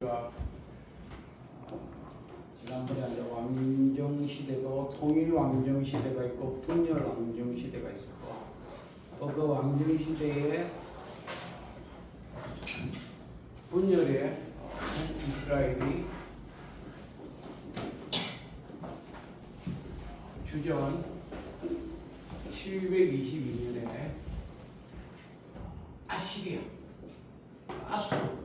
우리가 지난번에 이제 왕정 시대도 통일 왕정 시대가 있고 분열 왕정 시대가 있었고 또 그 왕정 시대에 분열에 이스라엘이 주전 722년에 아시리아, 아수르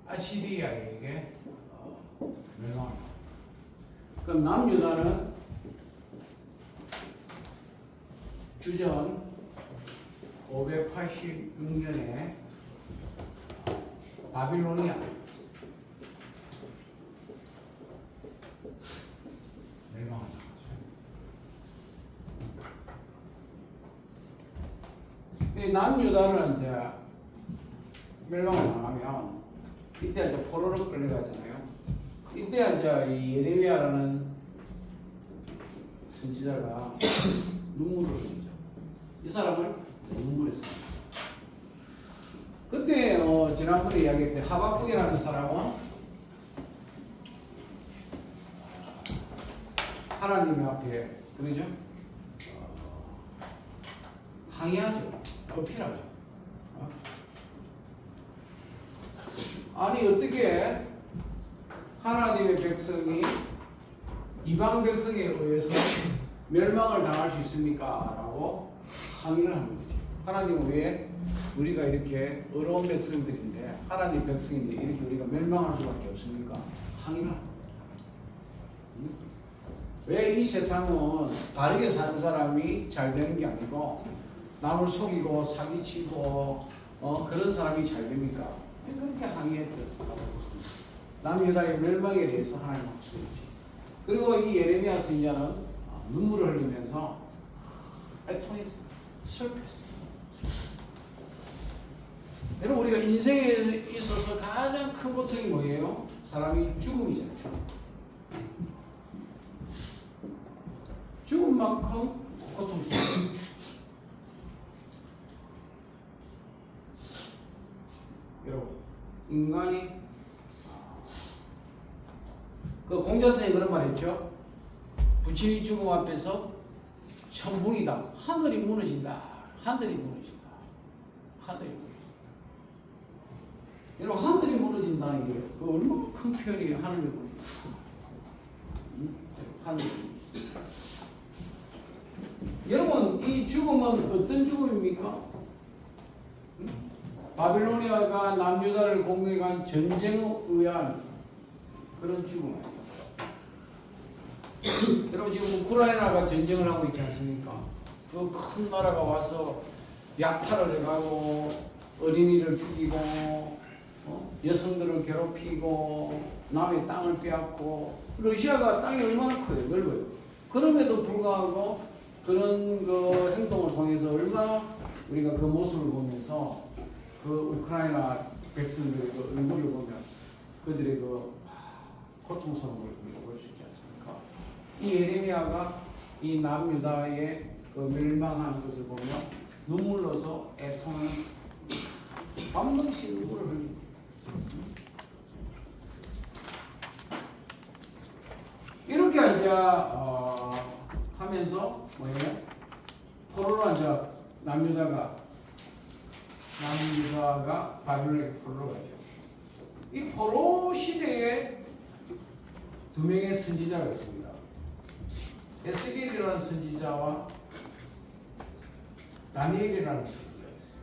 아시리아에게 멸망합니다. 그럼 남유다는 주전 586년에 바빌로니아 멸망합니다. 이 남유다는 이제 멸망을 당하면 이때 이제 포로로 끌려가잖아요. 이때 이제 이 예레미야라는 선지자가 눈물을 흘리죠. 이 사람을 눈물했습니다. 그때 지난번에 이야기했던 하박국이라는 사람은 하나님 앞에 그러죠? 항의하죠. 어필하죠. 아니 어떻게 하나님의 백성이 이방 백성에 의해서 멸망을 당할 수 있습니까? 라고 항의를 하는 거죠. 하나님 왜 우리가 이렇게 어려운 백성들인데 하나님 백성인데 이렇게 우리가 멸망할 수밖에 없습니까? 항의를 합니다. 왜 이 세상은 바르게 사는 사람이 잘 되는 게 아니고 남을 속이고 사기치고 그런 사람이 잘 됩니까? 그렇게 항의했던 남유다의 멸망에 대해서 하나님 말씀이죠. 그리고 이 예레미야 선지자는 눈물을 흘리면서 애통했어요. 슬펐어요. 여러분 우리가 인생에 있어서 가장 큰 고통이 뭐예요? 사람이 죽음이잖아요. 죽음만큼 고통스러워요. 여러분 인간이 그 공자선생이 그런 말 했죠. 부친이 죽음 앞에서 천붕이다. 하늘이 무너진다. 하늘이 무너진다. 하늘이 무너진다. 여러분 하늘이 무너진다는 게 그 얼마나 큰 표현이에요. 하늘이 무너진다. 하늘이 무너진다. 여러분 이 죽음은 어떤 죽음입니까? 바빌로니아가 남유다를 공격한 전쟁에 의한 그런 죽음입니다. 여러분 지금 우크라이나가 전쟁을 하고 있지 않습니까? 그 큰 나라가 와서 약탈을 해가고 어린이를 죽이고 여성들을 괴롭히고 남의 땅을 빼앗고 러시아가 땅이 얼마나 커요? 넓어요. 그럼에도 불구하고 그런 그 행동을 통해서 얼마나 우리가 그 모습을 보면서 그 우크라이나 백성들의 그 얼굴을 보면 그들의 그 고통스러운 걸 우리가 볼 수 있지 않습니까? 이 예레미야가 이 남유다의 그 멸망하는 것을 보며 눈물로서 애통을 밤낮이 눈물을 흘립니다. 이렇게 이제 하면서 뭐예요? 포로로 이제 남유다가 바빌론에 포로로 가죠. 이 포로 시대에 두 명의 선지자가 있습니다. 에스겔이라는 선지자와 다니엘이라는 선지자가 있어요.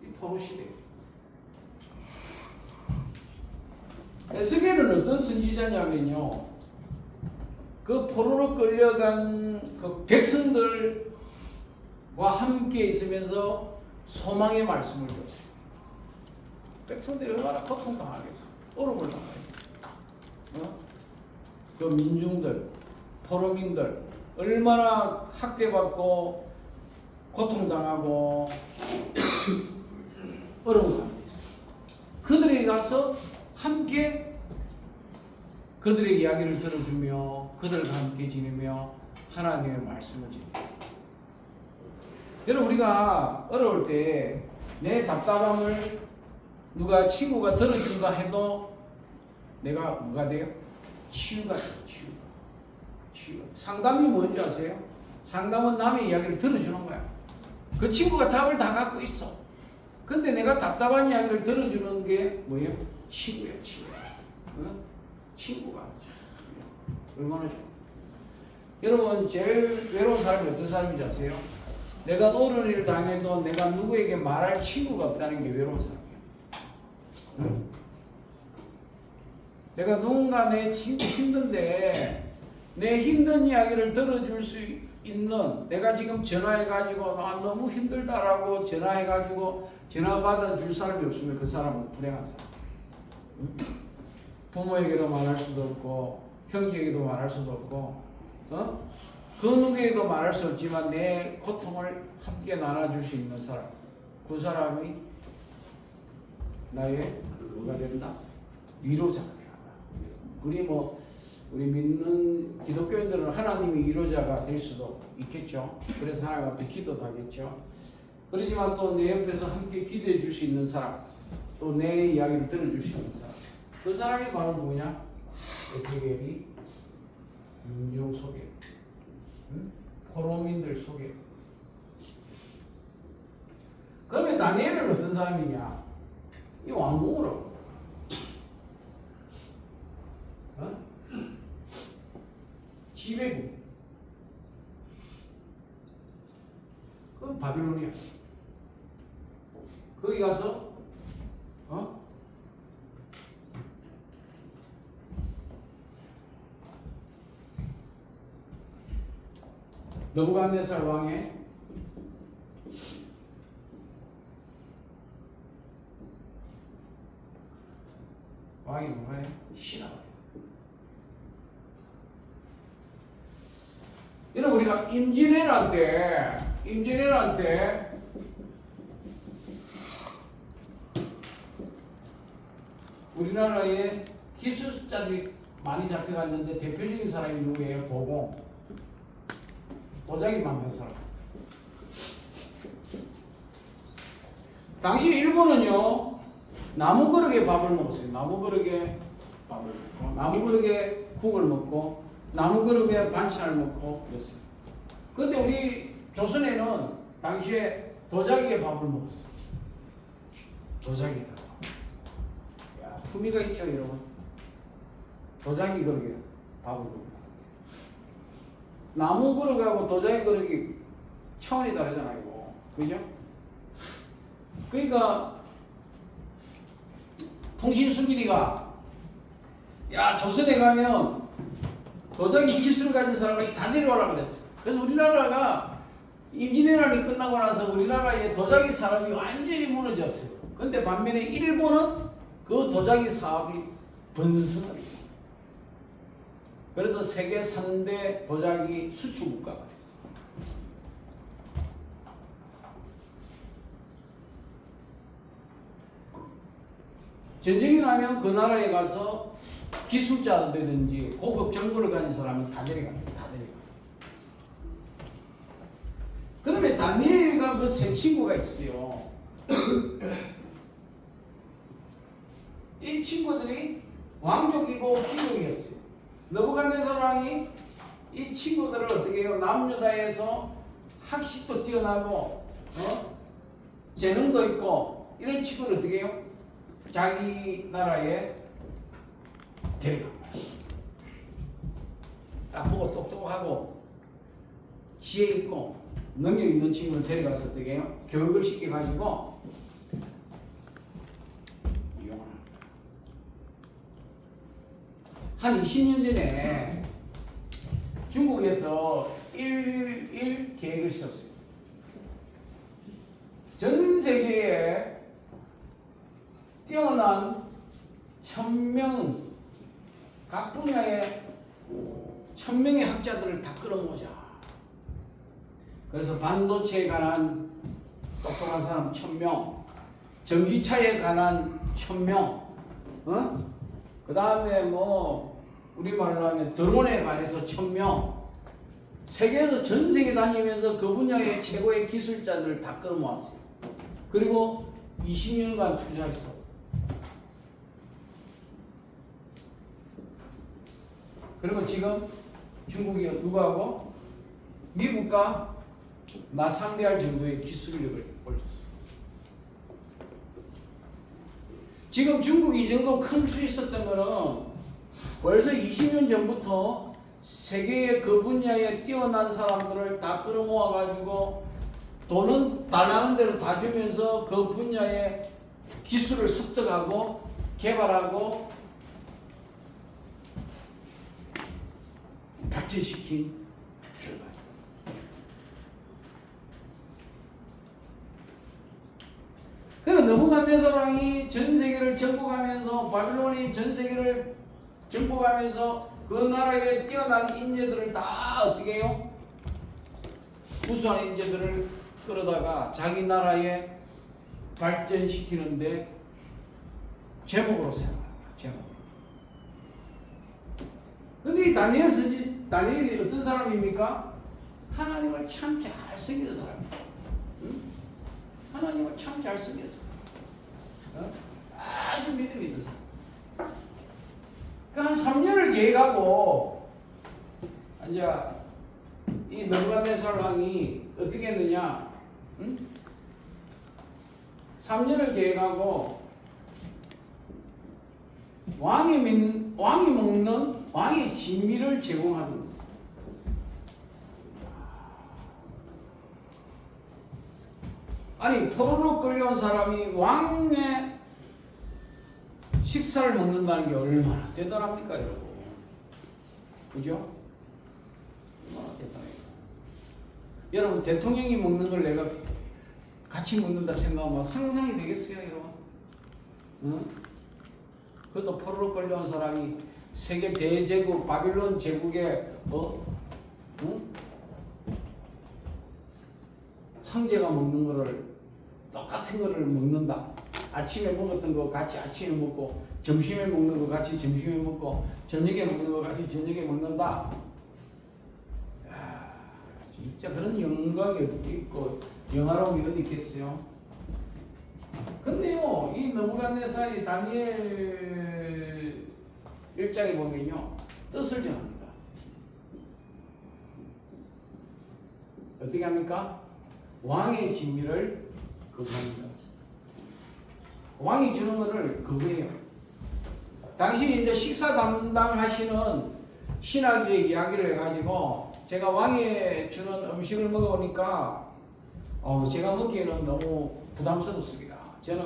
이 포로 시대. 에스겔은 어떤 선지자냐면요. 그 포로로 끌려간 그 백성들과 함께 있으면서 소망의 말씀을 줬어요. 백성들이 얼마나 고통당하겠어. 어려움을 당하겠어. 그 민중들, 포로민들 얼마나 학대받고 고통당하고 어려움을 당하겠어. 그들에게 가서 함께 그들의 이야기를 들어주며 그들과 함께 지내며 하나님의 말씀을 지냅니다. 여러분 우리가 어려울 때 내 답답함을 누가 친구가 들어준다 해도 내가 뭐가 돼요? 치유가 돼요. 치유. 상담이 뭔지 아세요? 상담은 남의 이야기를 들어주는 거야. 그 친구가 답을 다 갖고 있어. 근데 내가 답답한 이야기를 들어주는 게 뭐예요? 친구야, 친구. 어? 친구가. 얼마나 좋아. 여러분, 제일 외로운 사람이 어떤 사람인지 아세요? 내가 어려운 일을 당해도 내가 누구에게 말할 친구가 없다는 게 외로운 사람이야. 응? 내가 누군가 내 친구 힘든데 내 힘든 이야기를 들어줄 수 있는, 내가 지금 전화해가지고 나 너무 힘들다라고 전화해가지고 전화 받아줄 사람이 없으면 그 사람은 불행한 사람. 응? 부모에게도 말할 수도 없고 형제에게도 말할 수도 없고 그 누구에게도 말할 수 없지만 내 고통을 함께 나눠줄 수 있는 사람, 그 사람이 나의 뭐가 된다? 위로자가 된다. 우리 믿는 기독교인들은 하나님이 위로자가 될 수도 있겠죠. 그래서 하나님 앞에 기도도 하겠죠. 그렇지만 또 내 옆에서 함께 기도해 줄 수 있는 사람, 또 내 이야기를 들어줄 수 있는 사람, 그 사람이 바로 누구냐? 에스겔이 민중 속에, 포로민들 속에. 그러면 다니엘은 어떤 사람이냐? 이 왕궁으로. 지배국. 그 바빌론이야. 거기 가서 느부갓네살 왕의 왕이 뭐예요? 신하예요. 여러분 우리가 임진왜란때 우리나라에 기술자들이 많이 잡혀갔는데 대표적인 사람이 누구예요? 도자기 만든 사람. 당시 일본은요 나무 그릇에 밥을 먹었어요. 나무 그릇에 밥을 먹고, 나무 그릇에 국을 먹고, 나무 그릇에 반찬을 먹고 그랬어요. 근데 우리 조선에는 당시에 도자기에 밥을 먹었어요. 도자기에다가. 야, 품위가 있죠, 여러분. 도자기 그릇에 밥을 먹고. 나무 그릇하고 도자기 그릇이 차원이 다르잖아요. 그죠? 그러니까 통신수길이가 야 조선에 가면 도자기 기술을 가진 사람을 다 데려오라 그랬어요. 그래서 우리나라가 임진왜란이 끝나고 나서 우리나라의 도자기 산업이 완전히 무너졌어요. 근데 반면에 일본은 그 도자기 사업이 번성을 했어요. 그래서 세계 3대 도자기 수출 국가가 돼요. 전쟁이 나면 그 나라에 가서 기술자들이든지 고급 정보를 가진 사람은 다 데려갑니다. 다 데려갑니다. 그러면 다니엘과 그 세 친구가 있어요. 이 친구들이 왕족이고 귀족이었어요. 느부갓네살 왕이 이 친구들을 어떻게 해요? 남유다에서 학식도 뛰어나고 재능도 있고 이런 친구를 어떻게 해요? 자기 나라에 데려갑니다. 딱 보고 똑똑하고 지혜 있고 능력 있는 친구를 데려가서 어떻게 해요? 교육을 시켜가지고 이용을 합니다. 한 20년 전에 중국에서 1.1 계획을 세웠어요. 전 세계에 뛰어난 1000명, 각 분야에 1000명의 학자들을 다 끌어모으자. 그래서 반도체에 관한 똑똑한 사람 1000명, 전기차에 관한 1000명, 그 다음에 우리말로 하면 드론에 관해서 1000명, 세계에서 전 세계 다니면서 그 분야의 최고의 기술자들을 다 끌어모았어요. 그리고 20년간 투자했어. 그리고 지금 중국이 누구하고? 미국과 맞상대할 정도의 기술력을 올렸어. 지금 중국이 이 정도 큰 수 있었던 거는 벌써 20년 전부터 세계의 그 분야에 뛰어난 사람들을 다 끌어모아 가지고 돈은 달라는 대로 다 주면서 그 분야의 기술을 습득하고 개발하고 발전시킨 결과예요. 그러니까 느부갓네살 왕이 전 세계를 정복하면서 바빌론이 전 세계를 정복하면서 그 나라에 뛰어난 인재들을 다 어떻게 해요? 우수한 인재들을 끌어다가 자기 나라에 발전시키는데 제목으로 생각하는 거야. 제목으로. 근데 이 다니엘이 어떤 사람입니까? 하나님을 참 잘 섬기는 사람이에요. 응? 하나님을 참 잘 섬기는 사람. 아주 믿음이 있는 사람. 한 3년을 계획하고 이제 이 느부갓네살 왕이 어떻게 했느냐? 응? 3년을 계획하고 왕이 먹는 왕의 진미를 제공하는 거예요. 아니 포로로 끌려온 사람이 왕의 식사를 먹는다는 게 얼마나 대단합니까, 여러분? 그죠? 얼마나 대단해요. 여러분 대통령이 먹는 걸 내가 같이 먹는다 생각하면 상상이 되겠어요, 여러분? 응? 그것도 포로로 끌려온 사람이 세계 대제국 바빌론 제국의 응? 황제가 먹는 거를 똑같은 거를 먹는다. 아침에 먹었던 거 같이 아침에 먹고, 점심에 먹는 거 같이 점심에 먹고, 저녁에 먹는 거 같이 저녁에 먹는다. 야, 진짜 그런 영광이 어디 있고 영화로움이 어디 있겠어요? 근데요, 이 느부갓네살이 다니엘 1장에 보면요, 뜻을 정합니다. 어떻게 합니까? 왕의 진미를 거부합니다. 왕이 주는 것을 거부해요. 당신이 이제 식사 담당하시는 신학의 이야기를 해가지고 제가 왕이 주는 음식을 먹어보니까 제가 먹기에는 너무 부담스럽습니다. 저는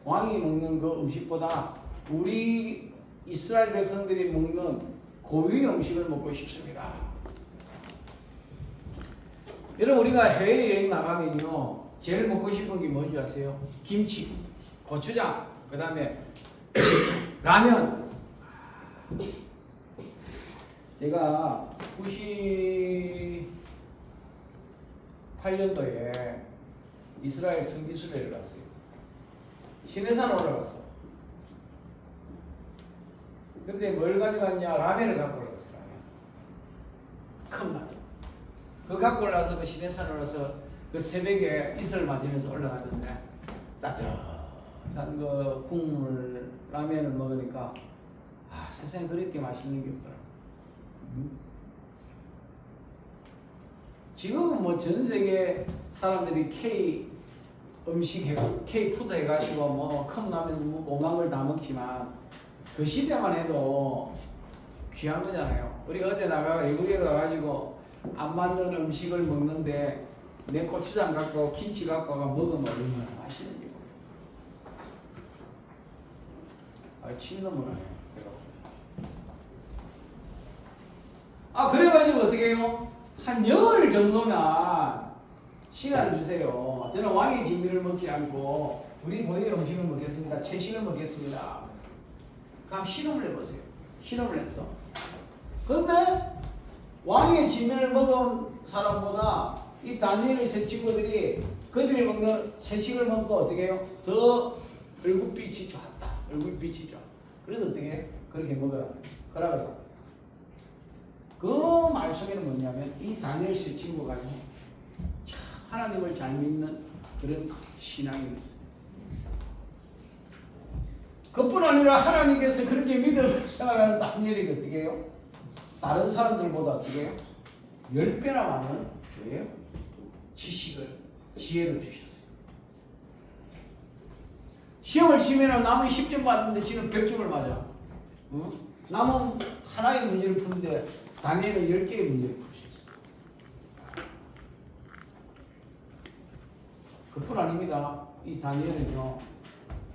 왕이 먹는 그 음식보다 우리 이스라엘 백성들이 먹는 고유의 음식을 먹고 싶습니다. 여러분 우리가 해외여행 나가면요 제일 먹고 싶은 게 뭔지 아세요? 김치, 고추장, 그 다음에 라면. 제가 98년도에 이스라엘 성지순례를 갔어요. 시내산 올라갔어. 근데 뭘 가져갔냐? 라면을 갖고 올라갔어. 큰 라면. 그거 갖고 올라서 그 시내산 올라서 그 새벽에 이슬을 맞으면서 올라갔는데 따뜻한 그 국물 라면을 먹으니까 세상에 그렇게 맛있는 게 없더라. 지금은 뭐 전 세계 사람들이 K 푸드 해가지고 뭐 컵라면 먹고 오만 걸 다 먹지만 그 시대만 해도 귀한 거잖아요. 우리가 어디 외국에 가가지고 안 맞는 음식을 먹는데 내 고추장 갖고 김치 갖고 먹으면 얼마나 맛있는지 모르겠어요. 침이 넘어가네요. 그래가지고 어떻게 해요? 한 열 정도만 시간을 주세요. 저는 왕의 진미를 먹지 않고 우리 본인의 음식을 먹겠습니다. 채식을 먹겠습니다. 그럼 실험을 해보세요. 실험을 했어. 근데 왕의 진미를 먹은 사람보다 이 다니엘의 세 친구들이 그들이 먹는 채식을 먹고 어떻게 해요? 더 얼굴빛이 좋았다. 얼굴빛이 좋아. 그래서 어떻게 해? 그렇게 먹어라. 그러라고. 그 말씀에는 뭐냐면 이 다니엘 세 친구가 참 하나님을 잘 믿는 그런 신앙이 있어요. 그뿐 아니라 하나님께서 그렇게 믿음을 생활하는 다니엘이 어떻게 해요? 다른 사람들보다 어떻게 해요? 10배나 많은 뭐예요? 지혜를 주셨어요. 시험을 치면 남은 10점 받는데 지는 100점을 맞아. 응? 남은 하나의 문제를 푸는데 다니엘은 10개의 문제를 풀 수 있어요. 그뿐 아닙니다. 이 다니엘은요,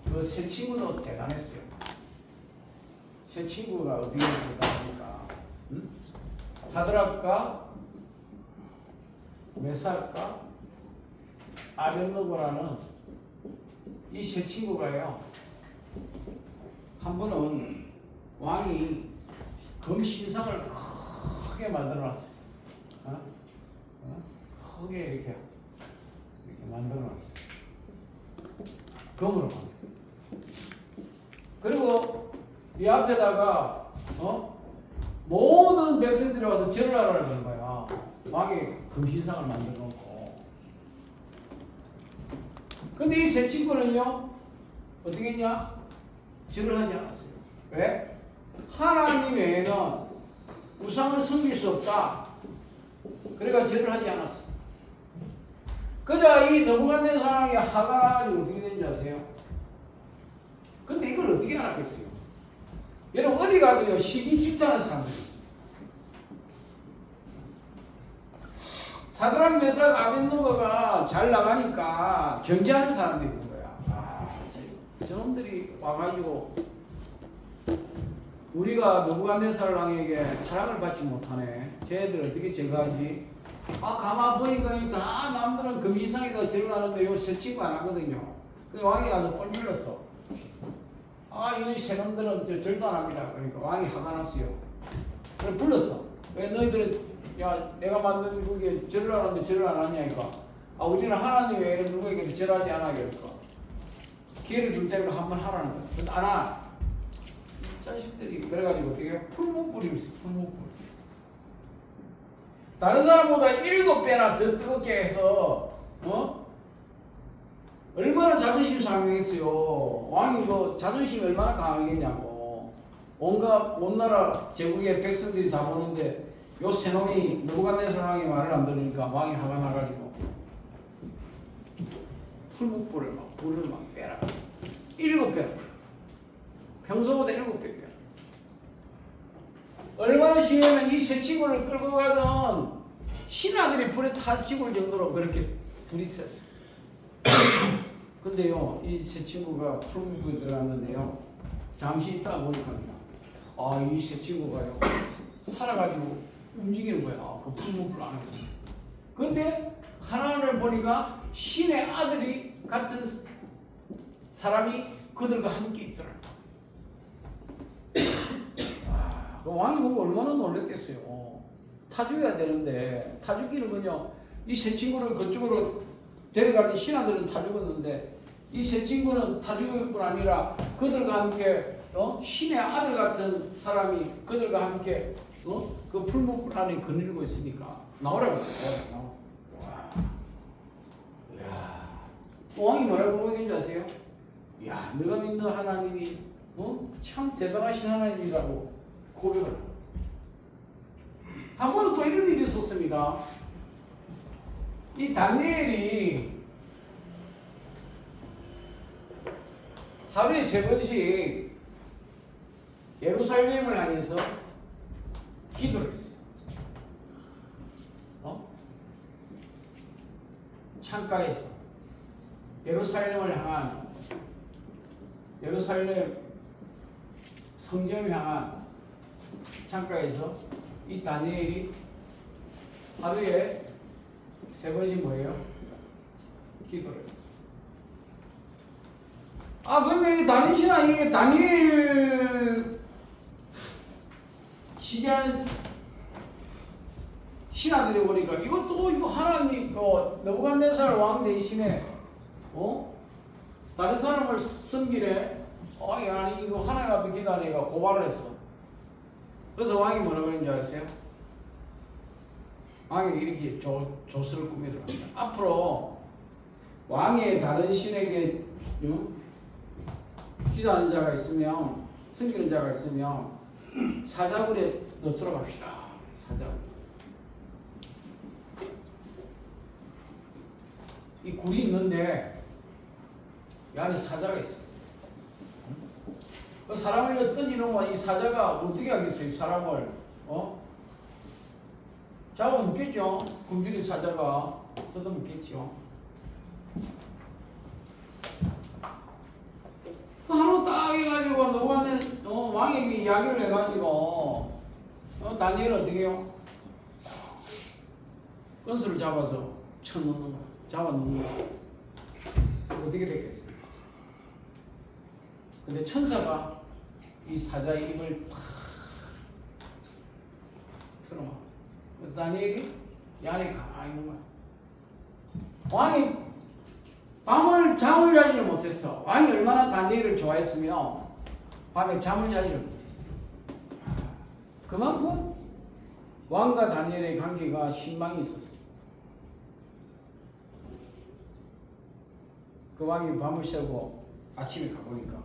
그 세 친구도 대단했어요. 세 친구가 어떻게 대단합니까? 응? 사드락과 메삭과 아벳느고라는 이 세 친구가요, 한 번은 왕이 금신상을 크게 만들어놨어요. 크게 이렇게 만들어놨어요. 금으로. 그리고 이 앞에다가 모든 백성들이 와서 절을 하라는 거야. 왕이 금신상을 만들어 놓고. 근데 이 세 친구는요, 어떻게 했냐? 절을 하지 않았어요. 왜? 하나님 외에는 우상을 섬길 수 없다. 그래가 절을 하지 않았어. 그저 이 너무간된 상황에 하가가지고 어떻게 되는지 아세요? 근데 이걸 어떻게 알았겠어요? 여러분 어디 가도요 시기 질투하는 사람들이 있어요. 사드락 메삭 아벳느고가 잘 나가니까 경계하는 사람들이 있는 거야. 저놈들이 와가지고 우리가 느부갓네살 왕에게 사랑을 받지 못하네. 쟤들 어떻게 제거하지? 가만 보니까 다 남들은 금신상에다 절을 하는데 요 세 친구 안 하거든요. 그 왕이 가서 꼴 밀렸어. 이놈 세 놈들은 절도 안 합니다. 그러니까 왕이 화가 났어요. 그래서 불렀어. 왜 너희들은 내가 만든 그게 절을 하는데 절을 안 하냐니까. 우리는 하나님 외에는 누구에게도 절하지 않아. 그러니까 기회를 줄 테니까 한번 하라는 거야. 근데 안 와. 자식들이 그래가지고 어떻게 해요? 풀무불이 있어. 풀무불. 다른 사람보다 7배나 더 뜨겁게 해서 얼마나 자존심 상하겠어요. 왕이 그 자존심이 얼마나 강하겠냐고. 온 나라 제국의 백성들이 다 보는데 요 세 놈이 느부갓네살 왕의 말을 안 들으니까 왕이 화가 나가지고 풀무불을 막 불을 막 빼라. 7배. 평소보다 7배 빼라. 얼마나 심하면 이 세 친구를 끌고 가던 신하들이 불에 타 죽을 정도로 그렇게 불이 셌어요. 근데요, 이 세 친구가 풀무불에 들어갔는데요, 잠시 있다 보니까 이 세 친구가요 살아가지고 움직이는 거야. 그 풀무불 안에서. 근데 하나를 보니까 신의 아들이 같은 사람이 그들과 함께 있더라. 그 왕이 보고 얼마나 놀랬겠어요. 타 죽여야 되는데 타 죽기는군요. 이 세 친구를 그쪽으로 데려가니 신하들은 타 죽었는데 이 세 친구는 타 죽을 뿐 아니라 그들과 함께 신의 아들 같은 사람이 그들과 함께 그 풀무불 안에 거닐고 있으니까 나오라고 했어요. 이야, 왕이 뭐라고 얘기했는지 아세요? 야, 너가 믿는 하나님이 참 대단하신 하나님이라고 고백을 합니다. 한 번은 또 이런 일이 있었습니다. 이 다니엘이 하루에 3번씩 예루살렘을 향해서 기도를 했어요. 창가에서 예루살렘을 향한 예루살렘 성전을 향한 창가에서 이 다니엘이 하루에 3번씩 뭐예요? 기도를 했어요. 그러면 이 다니엘 지지하는 신하들이 보니까 이거 하나님 느부갓네살 왕 대신에 다른 사람을 섬기래. 아니 이거 하나님 앞에 기도하니까 고발을 했어. 그래서 왕이 뭐라고 그랬는지 아세요? 왕이 이렇게 조서를 꾸며 들어갑니다. 앞으로 왕의 다른 신에게 기도하는 자가 있으면, 섬기는 자가 있으면 사자굴에 넣도록 합시다. 사자굴. 이 굴이 있는데 이 안에 사자가 있어요. 그 사람을 넣었던 이놈은 이 사자가 어떻게 하겠어요? 이 사람을 잡아먹겠죠. 굶주린 사자가 뜯어먹겠죠. 하루 딱 해가지고 노관에 왕에게 이야기를 해가지고 다니엘 어떻게 해요? 건수를 잡아서 쳐넣는 거야. 잡아넣는 거야. 어떻게 됐겠어요? 근데 천사가 이 사자의 입을 팍 틀어놔. 다니엘이 이 안에 가만히 있는 거야. 왕이 밤을 잠을 자지를 못했어. 왕이 얼마나 다니엘을 좋아했으면 밤에 잠을 자지를 못했어. 그만큼 왕과 다니엘의 관계가 신망이 있었어. 그 왕이 밤을 새고 아침에 가보니까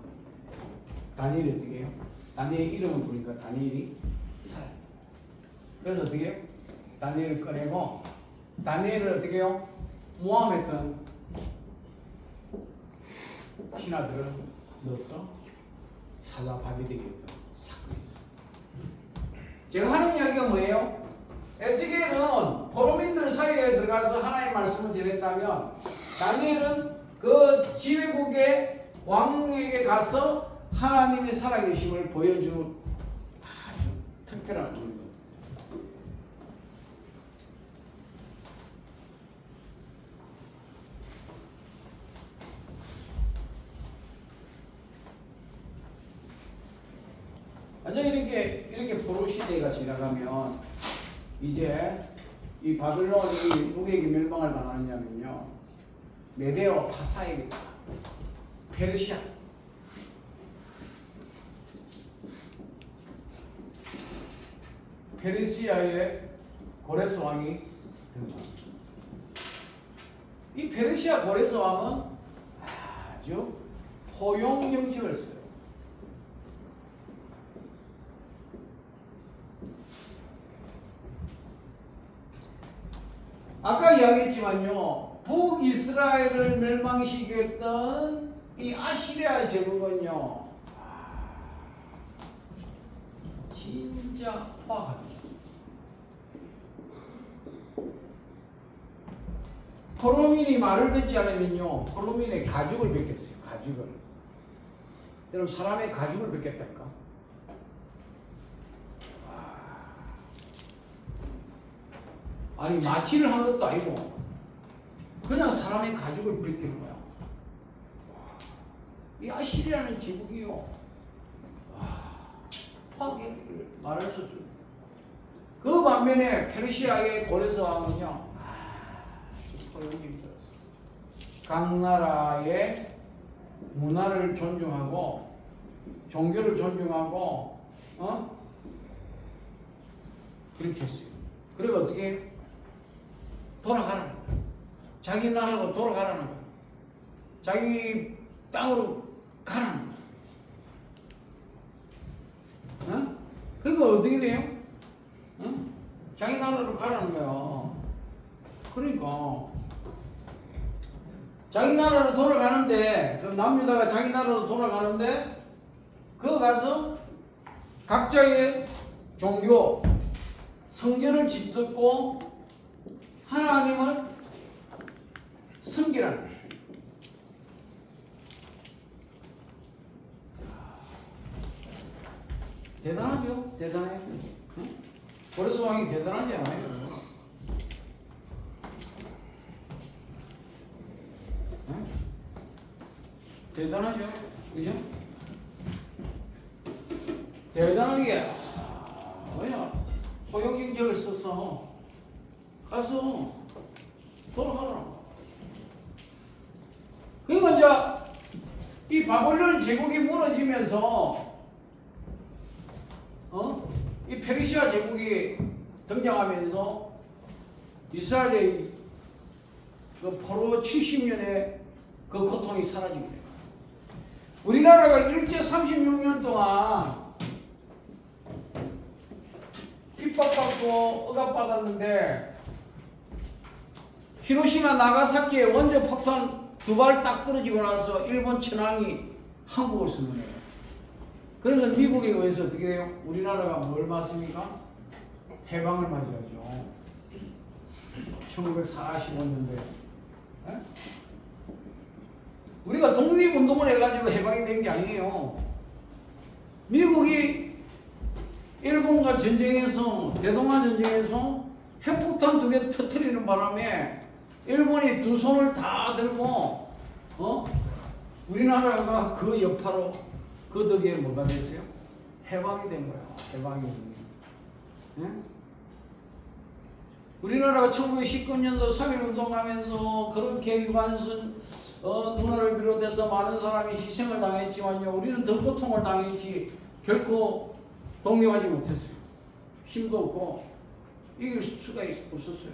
다니엘이 어떻게 해요? 다니엘 이름을 부르니까 다니엘이 살아요. 그래서 어떻게 해요? 다니엘을 꺼내고 다니엘을 어떻게 해요? 모함했던 신하들을 넣어서 사자밥이 되게 해서 사건이 있어요. 제가 하는 이야기가 뭐예요? 에스겔은 포로민들 사이에 들어가서 하나님의 말씀을 전했다면 다니엘은 그 지배국의 왕에게 가서 하나님의 살아계심을 보여준 아주 특별한 인물. 완전 이렇게 포로 시대가 지나가면 이제 이 바빌론이 누구에게 멸망을 당하느냐면요, 메데오 파사에게, 페르시아. 페르시아의 고레스 왕이 등장합니다. 이 페르시아 고레스 왕은 아주 포용 정책을 써요. 아까 이야기했지만요, 북이스라엘을 멸망시켰던 이 아시리아 제국은요, 진짜 포악합니다. 포로민이 말을 듣지 않으면요, 포로민의 가죽을 뺏겼어요. 가죽을. 여러분, 사람의 가죽을 뺏겼다니까. 아니, 마취를 한 것도 아니고 그냥 사람의 가죽을 뺏기는 거야. 이 아시리아는 제국이요, 포악에 말할 수 없죠. 그 반면에 페르시아의 고레스 왕은요, 각 나라의 문화를 존중하고 종교를 존중하고 그렇게 했어요. 그리고 어떻게 돌아가라는 거야. 자기 나라로 돌아가라는 거야. 자기 땅으로 가라는 거야. 그러니까 어떻게 돼요? 자기 나라로 가라는 거야. 그러니까 자기 나라로 돌아가는데, 그 남유다가 자기 나라로 돌아가는데, 그거 가서 각자의 종교, 성전을 짓듣고 하나님을 섬기라는 거예요. 대단하죠? 대단해요. 고레스 왕이 대단하지 않아요? 대단하죠? 그죠? 대단하게, 뭐야, 포용정책을 써서 가서 돌아가더라고. 그러니까 이제 이 바벨론 제국이 무너지면서 이 페르시아 제국이 등장하면서 이스라엘의 그 포로 70년의 그 고통이 사라지게 돼요. 우리나라가 일제 36년 동안 핍박받고 억압받았는데 히로시마 나가사키에 원자 폭탄 2발 딱 떨어지고 나서 일본 천황이 한국을 선언해요. 그래서 미국에 의해서 어떻게 해요? 우리나라가 뭘 맞습니까? 해방을 맞이하죠. 1945년도에. 우리가 독립운동을 해가지고 해방이 된 게 아니에요. 미국이 일본과 전쟁에서, 대동아 전쟁에서 핵폭탄 2개 터뜨리는 바람에 일본이 두 손을 다 들고, 우리나라가 그 여파로 그 덕에 뭐가 됐어요? 해방이 된 거예요. 해방이 된 거예요. 우리나라가 1919년도 3.1운동하면서 그렇게 유관순 누나를 비롯해서 많은 사람이 희생을 당했지만요, 우리는 더 고통을 당했지 결코 독립하지 못했어요. 힘도 없고 이길 수가 없었어요.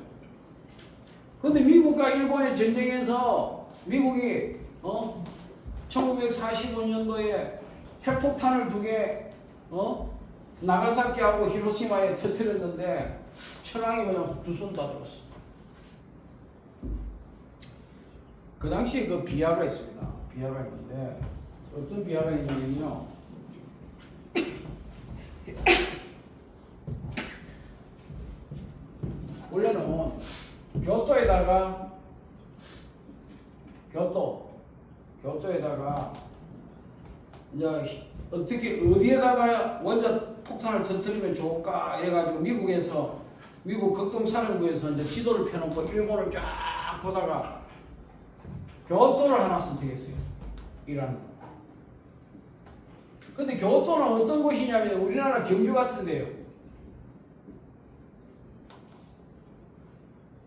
그런데 미국과 일본의 전쟁에서 미국이 1945년도에 핵폭탄을 2개 나가사키하고 히로시마에 터뜨렸는데 천황이 그냥 두 손 다 들었어. 그 당시에 그 비하가 있습니다. 비하가 있는데 어떤 비하가 있냐면요, 원래는 교토에다가 이제 어떻게 어디에다가 원자 폭탄을 터뜨리면 좋을까 이래가지고 미국 극동사령부에서 이제 지도를 펴놓고 일본을 쫙 보다가 교토를 하나 선택했어요. 이란. 근데 교토는 어떤 곳이냐면 우리나라 경주 같은데요.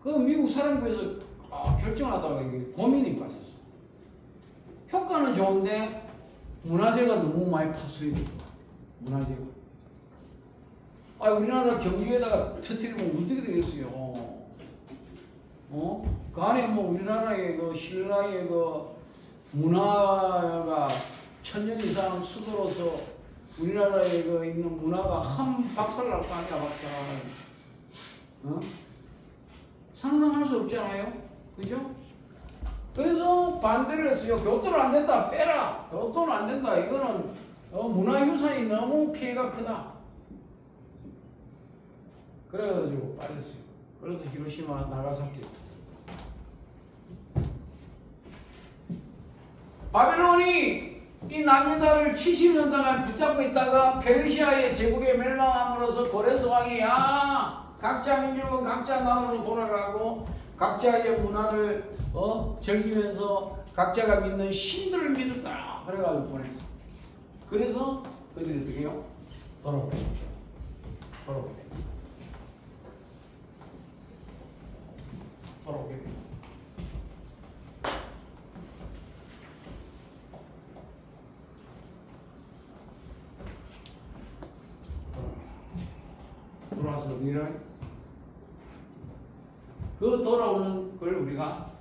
그 미국 사령부에서 결정하다가 이게 고민이 빠졌어. 효과는 좋은데 문화재가 너무 많이 파손이 되고, 문화재가. 우리나라 경주에다가 터뜨리면 어떻게 되겠어요? 그 안에 뭐 우리나라의 그 신라의 그 문화가 1000년 이상 수도로서 우리나라에 그 있는 문화가 한 박살 날 거 아니야, 박살. 상상할 수 없잖아요, 그죠? 그래서 반대를 했어요. 교토는 안 된다, 빼라. 교토는 안 된다. 이거는 문화유산이 너무 피해가 크다. 그래가지고 빠졌어요. 그래서 히로시마, 나가사키. 바벨론이 이 남유다를 70년 동안 붙잡고 있다가 페르시아의 제국에 멸망함으로써 고레스 왕이 각자 민족은 각자 나라로 돌아가고 각자의 문화를 즐기면서 각자가 믿는 신들을 믿었다. 그래가지고 보냈어. 그래서 그들이 어떻게 해요? 돌아오게 됐죠. 돌아오게 됐죠. 돌아오게 됐죠. 돌아와서 어디를? 그 돌아오는 걸 우리가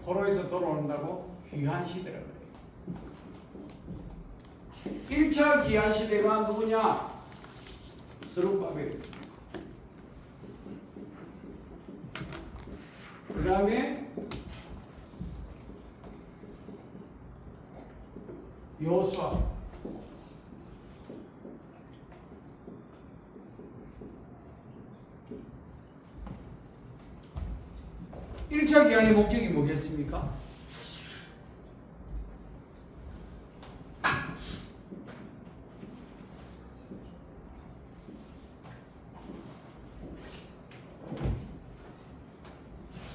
포로에서 돌아온다고 귀환시대라고 그래요. 1차 귀환시대가 누구냐? 스룹바벨. 그 다음에 요수아. 일차 기한의 목적이 뭐겠습니까?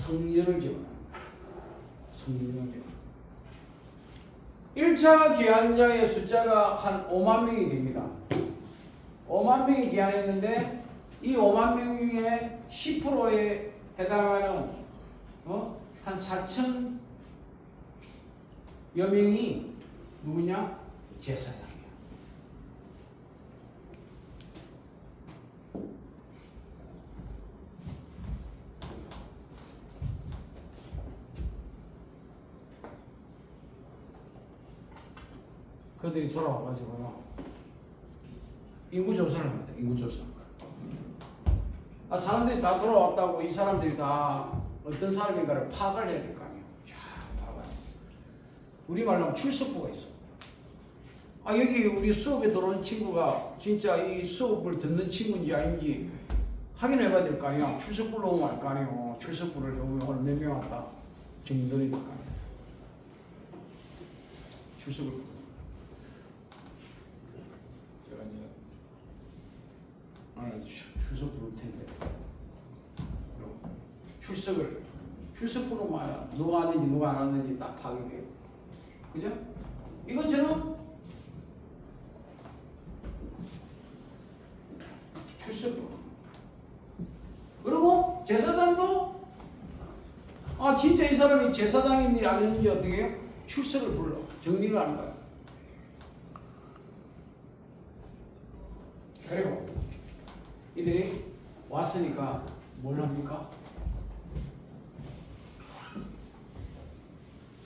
성전을 지어나는 거예요. 성전을 지어나는 거예요. 1차 기한자의 숫자가 한 5만 명이 됩니다. 5만 명이 기한했는데 이 5만 명 중에 10%에 해당하는 한 4,000여 명이 누구냐? 제사장이야. 그들이 돌아와가지고요. 인구조사를 합니다. 인구조사. 사람들이 다 돌아왔다고 이 사람들이 다 어떤 사람인가를 파악을 해야 될 거 아니에요. 쫙 파악하죠. 우리말로 하면 출석부가 있어. 여기 우리 수업에 들어온 친구가 진짜 이 수업을 듣는 친구인지 아닌지 확인해 봐야 될 거 아니야. 출석부로 오면 알 거 아니에요. 출석부를 오늘 몇 명 왔다. 정렬이 될 거 아니에요. 출석을. 제가 이제 출석 부를 텐데. 출석부로만 누가 왔는지 누가 안 왔는지 딱 파악이 돼요. 그죠? 이것처럼 출석부. 그리고 제사장도 진짜 이 사람이 제사장인지 아닌지 어떻게 해요? 출석을 불러. 정리를 하는 거야. 그리고 이들이 왔으니까 뭘 합니까?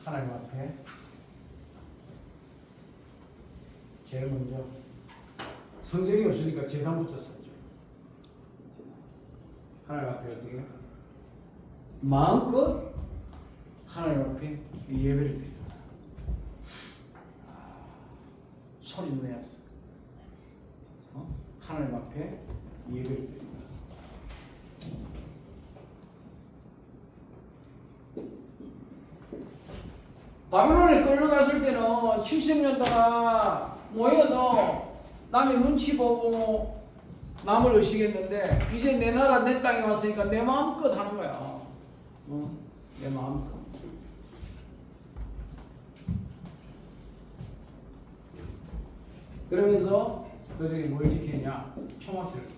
하나님 앞에 제일 먼저 성전이 없으니까 제단부터 썼죠. 하나님 앞에 어떻게 해요? 마음껏 하나님 앞에 예배를 드려요. 소리 내었어. 하나님 앞에 예배를 드립니다. 바벨론에 끌려갔을 때는 70년 동안 모여도 남의 눈치 보고 남을 의식했는데 이제 내 나라 내 땅에 왔으니까 내 마음껏 하는 거야. 내 마음껏. 그러면서 그들이 뭘 지켰냐? 초막절을 지켜.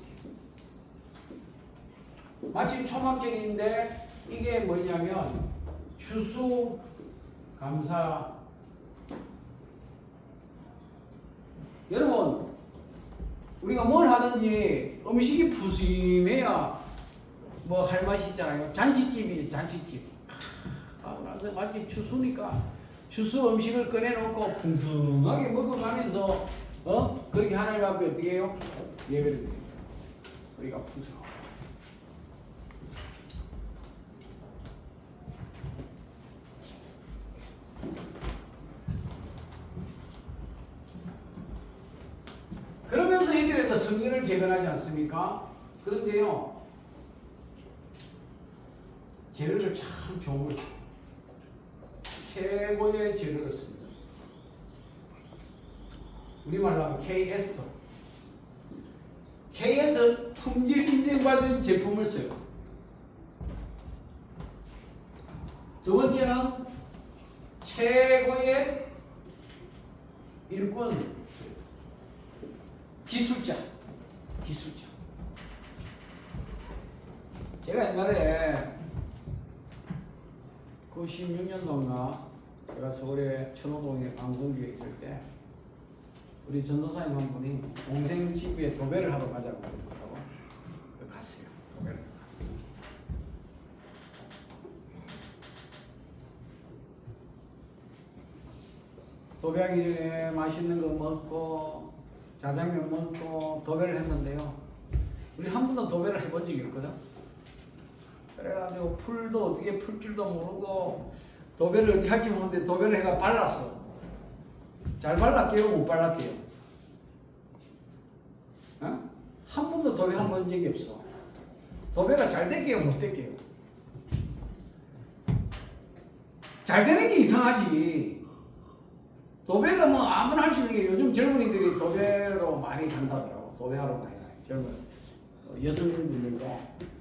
마침 초막절인데 이게 뭐냐면 추수 감사. 여러분 우리가 뭘 하든지 음식이 푸짐해야 뭐 할 맛이 있잖아요. 잔치집이 잔치집. 그래서 마침 추수니까 추수 음식을 꺼내놓고 풍성하게 먹어가면서 그렇게 하나님 앞에 어떻게 해요? 예배를 드립니다. 우리가 풍성하고. 그러면서 이들에서 성전을 재건하지 않습니까? 그런데요, 재료를 참 좋은 걸 씁니다. 최고의 재료를 씁니다. 우리말로 하면 KS. KS 품질 인증받은 제품을 써요. 두 번째는 최고의 일꾼, 기술자. 제가 옛날에 96년도인가 제가 서울에 천호동에 방송국에 있을 때 우리 전도사님 한 분이 동생 집에 도배를 하러 가자고 그러더라고. 갔어요. 도배를. 도배하기 전에 맛있는 거 먹고 자장면 먹고 도배를 했는데요. 우리 한 번도 도배를 해본 적이 없거든. 그래가지고 풀도 어떻게 풀 줄도 모르고 도배를 어떻게 할지 모르는데 도배를 해가 발랐어. 잘 발랐게요? 못 발랐게요? 한 번도 도배 한 번 적이 없어. 도배가 잘 됐게요? 못 됐게요? 잘 되는 게 이상하지. 도배가 뭐 아무나 할 수 있는 게 요즘 젊은이들이 도배로 많이 간다더라고. 도배하러 많이 가요. 젊은 여성분들도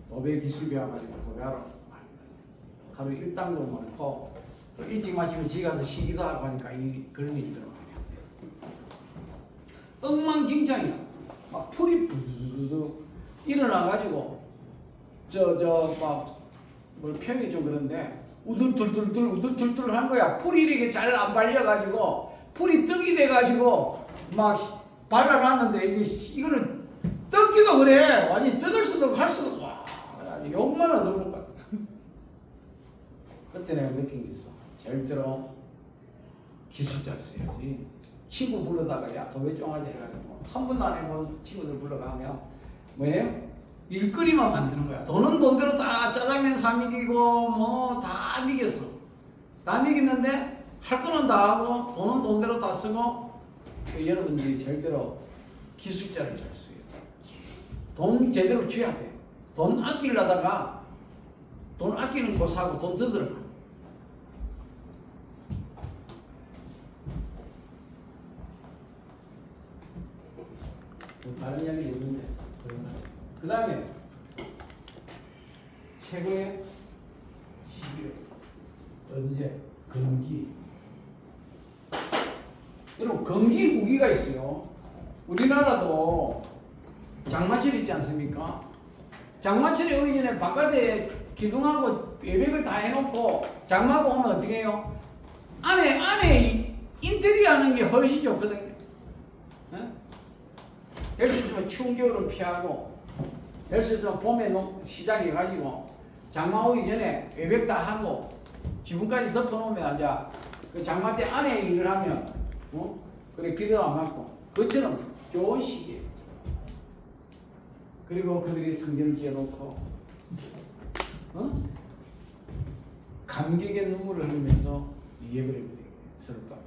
도배 기술 배워가지고 도배하러 많이 가요. 하루 일당도 많고 또 일찍 마치면 집에 가서 쉬기도 하고 하니까 그런 일이 들어가요. 엉망진창이야. 막 풀이 부두둑 일어나가지고 뭐 표현이 좀 그런데 우둘툴툴 한 거야. 풀이 이렇게 잘 안 발려가지고 풀이 떡이 돼가지고 막 발라놨는데 이거는 뜯기도 그래. 완전히 뜯을 수도 할 수도 와 욕만 얻는 거야. 그때 내가 느낀 게 있어. 절대로 기술자를 써야지. 친구 불러다가 야 도배종하자 해가지고 한 번도 안 해본 친구들 불러가면 뭐예요? 일거리만 만드는 거야. 돈은 돈대로 다 짜장면 사먹이고 뭐 다 미겼어. 다 미겼는데 할 거는 다 하고 돈은 돈대로 다 쓰고 여러분들이 절대로 기술자를 잘 써요. 돈 제대로 줘야 돼. 돈 아끼려다가 돈 아끼는 거 사고 돈 더 들어가. 다른 이야기도 있는데 그 다음에 최고의 시기를 언제? 건기. 여러분 건기 우기가 있어요. 우리나라도 장마철 있지 않습니까? 장마철이 오기 전에 바깥에 기둥하고 외벽을 다 해놓고 장마가 오면 어떻게 해요? 안에 인테리어 하는 게 훨씬 좋거든요. 될 수 있으면 추운 겨울은 피하고 될 수 있으면 봄에 시작해가지고 장마 오기 전에 외벽 다 하고 지붕까지 덮어놓으면 이제 그 장마 때 안에 일을 하면 그래 비도 안 맞고 그처럼 좋은 시기예요. 그리고 그들이 성경을 지어놓고 감격의 눈물을 흘리면서 예배를 드리고 서로가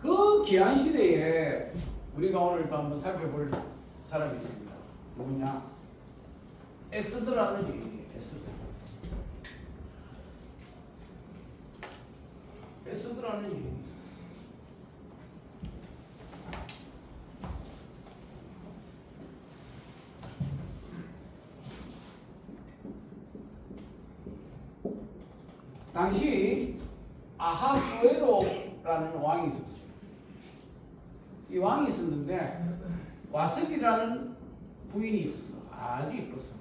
그 귀한 시대에 우리가 오늘 또 한번 살펴볼 사람이 있습니다. 누구냐? 에스더라는 얘기예요. 에스더라는 얘기 있었어요. 당시 아하수에로라는 왕이 있었어요. 이 왕이 있었는데 와스디라는 부인이 있었어. 아주 이뻤어.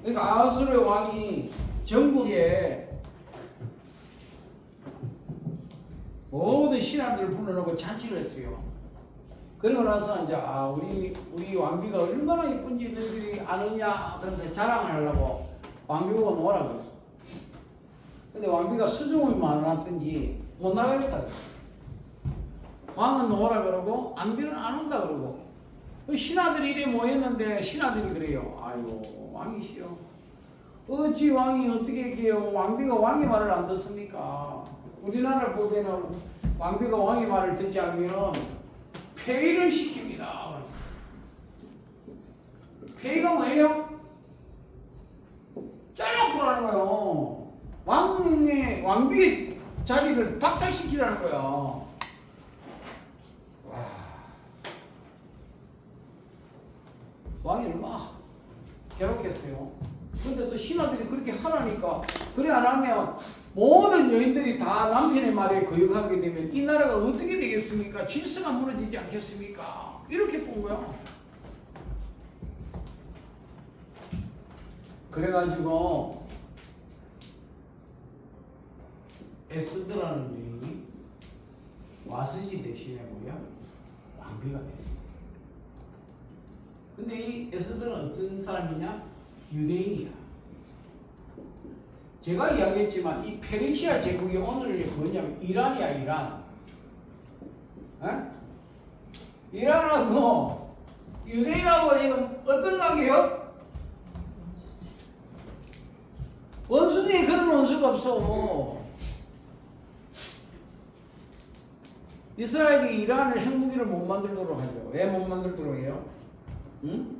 그러니까 아하수에로 왕이 전국에 모든 신하들을 불러놓고 잔치를 했어요. 그러고 나서 이제 우리 왕비가 얼마나 이쁜지 너희들이 아느냐 그러면서 자랑을 하려고 왕비 보고 놓으라 그랬어. 근데 왕비가 수종이 많았던지 못 나가겠다 그랬어. 왕은 놓으라 그러고 왕비는 안 온다 그러고 신하들이 이래 모였는데 신하들이 그래요. 아이고 왕이 싫어. 어찌 왕이 어떻게 얘기해요? 왕비가 왕의 말을 안 듣습니까? 우리나라 보기에는 왕비가 왕의 말을 듣지 않으면 폐위를 시킵니다. 폐위가 뭐예요? 잘라버리는 거예요. 왕비의 자리를 박탈시키라는 거야. 와. 왕이 얼마나 괴롭겠어요. 근데 또 신하들이 그렇게 하라니까 그래 안 하면 모든 여인들이 다 남편의 말에 거역하게 되면 이 나라가 어떻게 되겠습니까? 질서가 무너지지 않겠습니까? 이렇게 본 거야. 그래가지고 에스더라는 여인이 와스시 대신에 뭐야? 왕비가 됐어. 근데 이 에스더는 어떤 사람이냐? 유대인이야. 제가 이야기했지만 이 페르시아 제국이 오늘 뭐냐면 이란이야. 이란. 에? 이란하고 유대인하고 지금 어떤 관계요? 원수들이 그런 원수가 없어. 이스라엘이 이란을 핵무기를 못 만들도록 하죠. 왜 못 만들도록 해요? 응?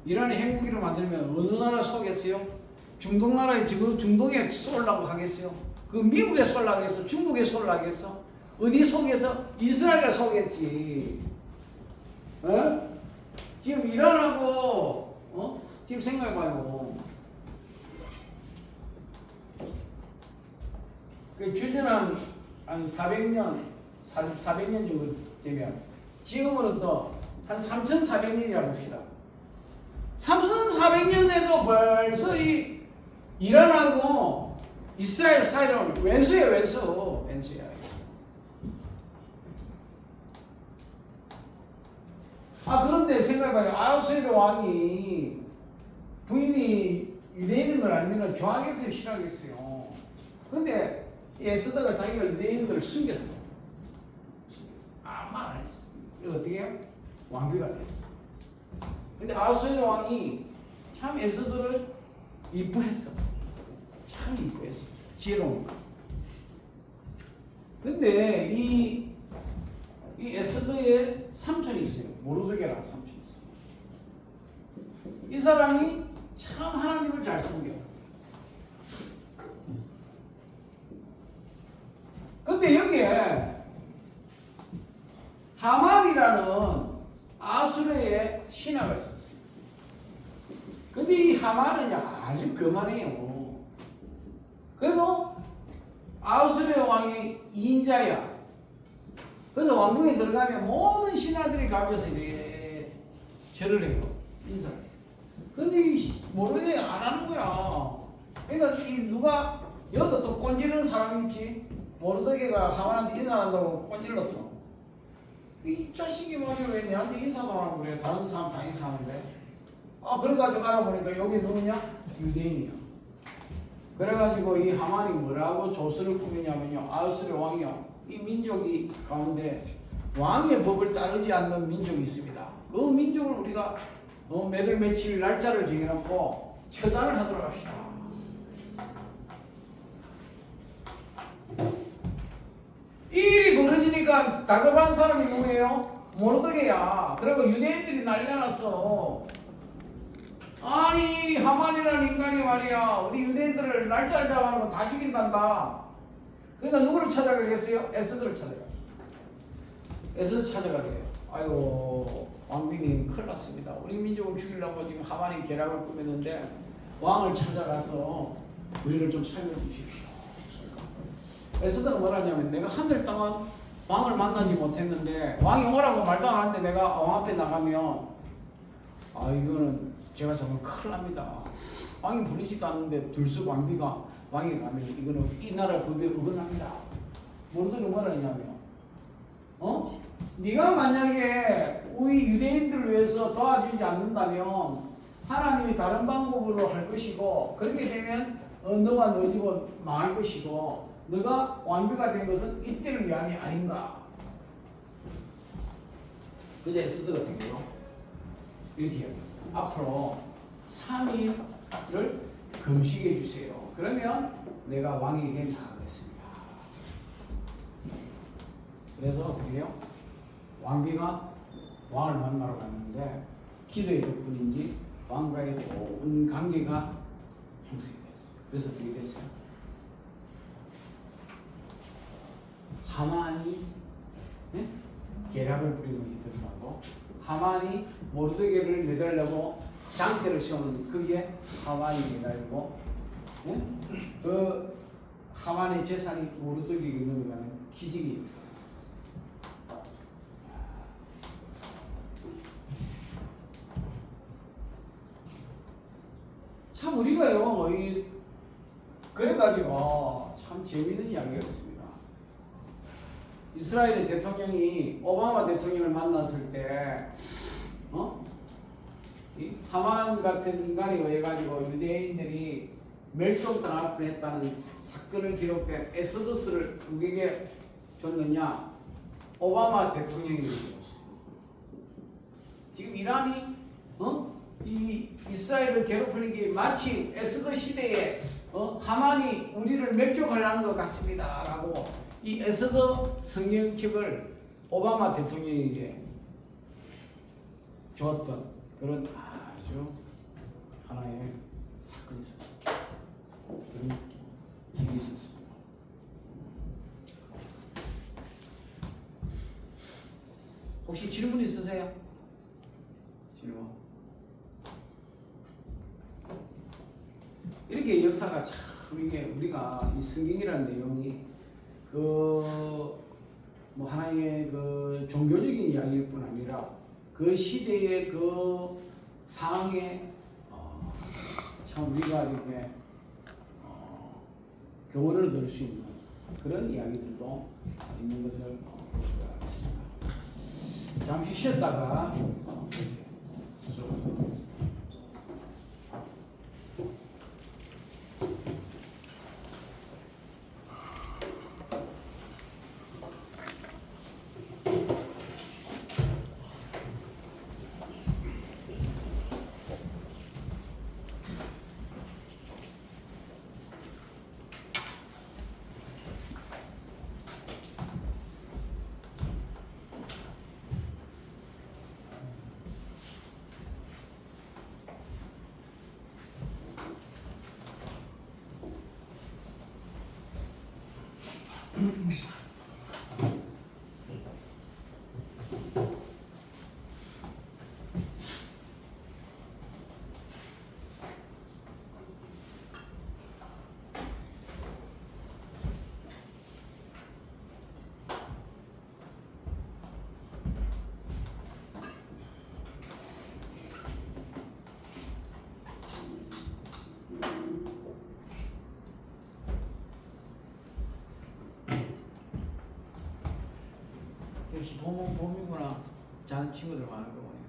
이란이 핵무기를 만들면 어느 나라 속겠어요? 중동 나라에 지금 중동에 쏠라고 하겠어요? 그 미국에 쏠라고 하겠어? 중국에 쏠라고 하겠어? 어디 속에서? 이스라엘에 속겠지. 어? 지금 이란하고 지금 생각해봐요. 그 주전한 한 400년 400년 정도 되면 지금으로서 한 3,400년이라고 봅시다. 3,400년에도 벌써 이 이란하고 이스라엘 사이는 왼수야. 그런데 생각해봐요. 아하수에로 왕이 부인이 유대인인 걸 알면 좋아하겠어요, 싫어하겠어요. 근데 에스더가 자기가 유대인인 걸 숨겼어. 아무 말 안 했어. 그래서 어떻게 해요? 왕비가 됐어. 근데 아하수에로 왕이 참 에스더를 이뻐했어. 참 이뻐했어. 지혜로운 거. 근데 이 에스더의 삼촌이 있어요. 모르드게라는 삼촌이 있어요. 이 사람이 참 하나님을 잘 섬겨. 근데 여기에 하만이라는 아수르의 신하가 있었어요. 근데 이 하만은 아주 거만해요. 그래도 아수르의 왕이 인자야. 그래서 왕궁에 들어가면 모든 신하들이 가면서 이렇게 절을 해요. 인사를. 근데 이 모르게 안 하는 거야. 그러니까 이 누가 여기도 또 꼰지르는 사람이 있지. 모르드게가 하만한테 인사한다고 꼰질렀어. 이 자식이 말이야 왜 내한테 인사도 안 하고 그래. 다른 사람 다 인사하는데. 아 그래가지고 알아보니까 여기 누구냐? 유대인이야. 그래가지고 이 하만이 뭐라고 조서를 꾸미냐면요. 아수르 왕이요. 이 민족이 가운데 왕의 법을 따르지 않는 민족이 있습니다. 그 민족을 우리가 매달 며칠 날짜를 정해놓고 처단을 하도록 합시다. 이 일이 벌어지니까 다급한 사람이 누구예요? 모르드게야. 그리고 유대인들이 난리가 났어. 아니 하만이라는 인간이 말이야 우리 유대인들을 날짜를 잡아놓고 다 죽인단다. 그러니까 누구를 찾아가겠어요? 에스더를 찾아갔어. 에스더 찾아가래요. 아이고 왕비님 큰일 났습니다. 우리 민족을 죽이려고 지금 하만이 계략을 꾸몄는데 왕을 찾아가서 우리를 좀 살려 주십시오. 에스더가 뭐라냐면 내가 한 달 동안 왕을 만나지 못했는데 왕이 오라고 말도 안 하는데 내가 왕 앞에 나가면 아 이거는 제가 정말 큰일 납니다. 왕이 부르지도 않는데 들쑥 왕비가 왕이 가면 이거는 이 나라 법에 어긋납니다. 모르더니 뭐라 했냐면 네가 만약에 우리 유대인들을 위해서 도와주지 않는다면 하나님이 다른 방법으로 할 것이고 그렇게 되면 너와 너 집은 망할 것이고 너가 왕비가 된 것은 이때를 위함이 아닌가. 그제 에스더가 되게요. 이렇게 해요. 앞으로 3일을 금식해 주세요. 그러면 내가 왕에게 나가겠습니다. 그래서 어떻게 해요? 왕비가 왕을 만나러 갔는데 기도의 덕분인지 왕과의 좋은 관계가 형성이 됐어요. 그래서 어떻게 됐어요? 하만이 계략을 부리는 게 들어가고 하만이 모르드게를 매달려고 장태를 세우는 그게 하만이 매달리고 그 하만의 재산이 모르드게에게 넘어가는 기적이 있어요. 참 우리가요 그래가지고 참 재미있는 이야기가 있습니다. 이스라엘의 대통령이 오바마 대통령을 만났을 때 이 하만 같은 인간에 의해 가지고 유대인들이 멸종당할 뻔했다는 사건을 기록된 에스더스를 누구에게 줬느냐? 오바마 대통령이 줬어요. 지금 이란이 이 이스라엘을 괴롭히는 게 마치 에스더 시대에 하만이 우리를 멸종하려는 것 같습니다라고 이 에스더 성경책을 오바마 대통령에게 줬던 그런 아주 하나의 사건이 있었습니다. 그런 일이 있었습니다. 혹시 질문 있으세요? 질문. 이렇게 역사가 참 이게 우리가 이 성경이라는 내용이 뭐 하나의 그 종교적인 이야기일 뿐 아니라 그 시대의 그 상황에 참 우리가 이렇게 교훈을 얻을 수 있는 그런 이야기들도 있는 것을 볼 수가 있습니다. 잠시 쉬었다가 역시 봄은 봄이구나. 자는 친구들 많은 거 보니까.